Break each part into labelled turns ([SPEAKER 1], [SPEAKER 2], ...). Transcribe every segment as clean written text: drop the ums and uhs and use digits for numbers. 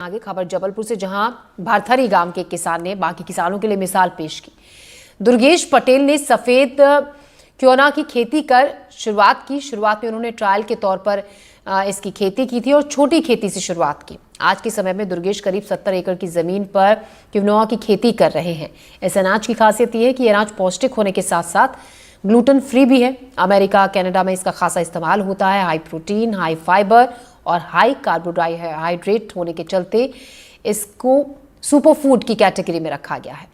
[SPEAKER 1] आगे खबर जबलपुर से, जहां भारथरी गांव के किसान ने बाकी किसानों के लिए मिसाल पेश की। दुर्गेश पटेल ने सफेद क्योना की खेती कर शुरुआत की। शुरुआत में उन्होंने ट्रायल के तौर पर इसकी खेती की थी और छोटी खेती से शुरुआत की। आज के समय में दुर्गेश करीब 70 एकड़ की जमीन पर क्विनोआ की खेती कर रहे हैं। इस अनाज की खासियत यह है कि अनाज पौष्टिक होने के साथ साथ ग्लूटेन फ्री भी है। अमेरिका, कनाडा में इसका खासा इस्तेमाल होता है। हाई प्रोटीन, हाई फाइबर और हाई कार्बोहाइड्रेट होने के चलते इसको सुपर फूड की कैटेगरी में रखा गया है।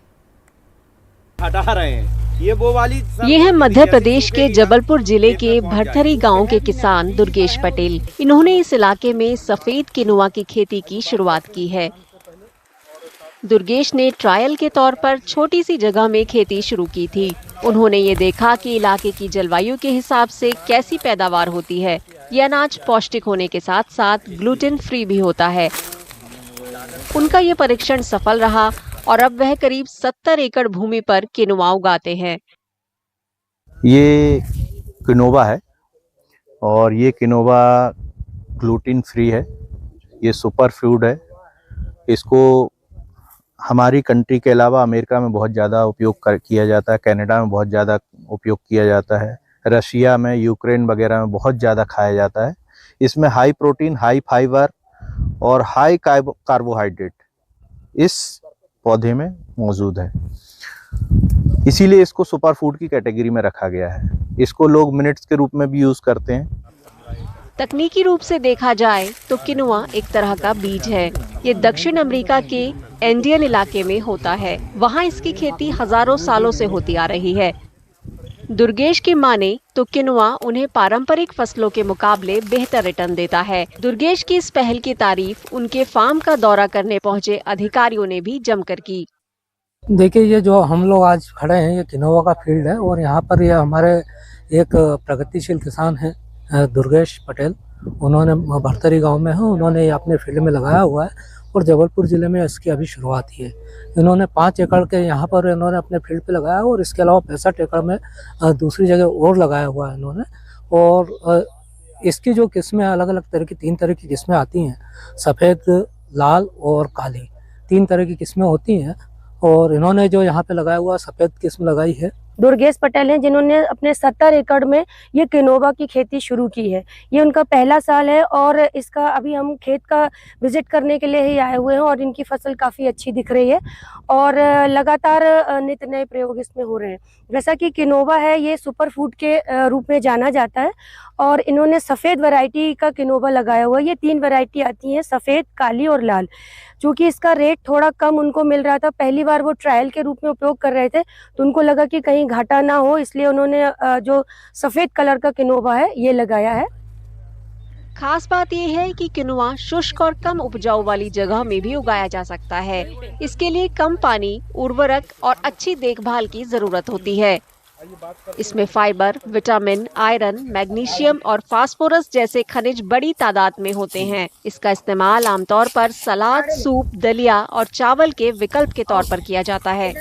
[SPEAKER 2] हटा रहे हैं
[SPEAKER 3] ये है मध्य प्रदेश के जबलपुर जिले के भरथरी गांव के किसान दुर्गेश पटेल। इन्होंने इस इलाके में सफेद किनुआ की खेती की शुरुआत की है। दुर्गेश ने ट्रायल के तौर पर छोटी सी जगह में खेती शुरू की थी। उन्होंने ये देखा कि इलाके की जलवायु के हिसाब से कैसी पैदावार होती है। ये अनाज पौष्टिक होने के साथ साथ ग्लूटेन फ्री भी होता है। उनका ये परीक्षण सफल रहा और अब वह करीब 70 एकड़ भूमि पर किनुआ उगाते हैं।
[SPEAKER 4] ये किनोवा है और ये किनोवा ग्लूटेन फ्री है। ये सुपर फूड है। इसको हमारी कंट्री के अलावा अमेरिका में बहुत ज़्यादा उपयोग किया जाता है, कनाडा में बहुत ज़्यादा उपयोग किया जाता है, रशिया में, यूक्रेन वगैरह में बहुत ज़्यादा खाया जाता है। इसमें हाई प्रोटीन, हाई फाइबर और हाई कार्बोहाइड्रेट इस पौधे में मौजूद है। इसीलिए इसको सुपर फूड की कैटेगरी में रखा गया है। इसको लोग मिनट्स के रूप में भी यूज करते हैं।
[SPEAKER 3] तकनीकी रूप से देखा जाए तो किनुआ एक तरह का बीज है। ये दक्षिण अमेरिका के एंडियन इलाके में होता है। वहाँ इसकी खेती हजारों सालों से होती आ रही है। दुर्गेश की माने तो किनुआ उन्हें पारंपरिक फसलों के मुकाबले बेहतर रिटर्न देता है। दुर्गेश की इस पहल की तारीफ उनके फार्म का दौरा करने पहुंचे अधिकारियों ने भी जमकर की।
[SPEAKER 5] देखिए, ये जो हम लोग आज खड़े हैं, ये किनुआ का फील्ड है और यहाँ पर ये हमारे एक प्रगतिशील किसान हैं दुर्गेश पटेल। उन्होंने भरथरी गांव में है, उन्होंने अपने फील्ड में लगाया हुआ है और जबलपुर ज़िले में इसकी अभी शुरुआत ही है। इन्होंने 5 एकड़ के यहाँ पर इन्होंने अपने फील्ड पे लगाया और इसके अलावा 65 एकड़ में दूसरी जगह और लगाया हुआ है इन्होंने। और इसकी जो किस्में अलग अलग तरह की 3 तरह की किस्में आती हैं, सफ़ेद, लाल और काली, 3 तरह की किस्में होती हैं। और इन्होंने जो यहाँ पे लगाया हुआ सफ़ेद किस्म लगाई है।
[SPEAKER 6] दुर्गेश पटेल हैं जिन्होंने अपने 70 एकड़ में ये किनोवा की खेती शुरू की है। ये उनका पहला साल है और इसका अभी हम खेत का विजिट करने के लिए ही आए हुए हैं और इनकी फसल काफ़ी अच्छी दिख रही है और लगातार नित नए प्रयोग इसमें हो रहे हैं। जैसा कि किनोवा है, ये सुपर फूड के रूप में जाना जाता है और इन्होंने सफ़ेद वैरायटी का किनोवा लगाया हुआ है। ये 3 वैरायटी आती हैं, सफ़ेद, काली और लाल। चूँकि इसका रेट थोड़ा कम उनको मिल रहा था, पहली बार वो ट्रायल के रूप में उपयोग कर रहे थे, तो उनको लगा कि कहीं घाटा ना हो, इसलिए उन्होंने जो सफ़ेद कलर का किनोवा है ये लगाया है।
[SPEAKER 3] खास बात यह है कि किनुआ शुष्क और कम उपजाऊ वाली जगह में भी उगाया जा सकता है। इसके लिए कम पानी, उर्वरक और अच्छी देखभाल की जरूरत होती है। इसमें फाइबर, विटामिन, आयरन, मैग्नीशियम और फास्फोरस जैसे खनिज बड़ी तादाद में होते हैं। इसका इस्तेमाल आमतौर पर सलाद, सूप, दलिया और चावल के विकल्प के तौर पर किया जाता है।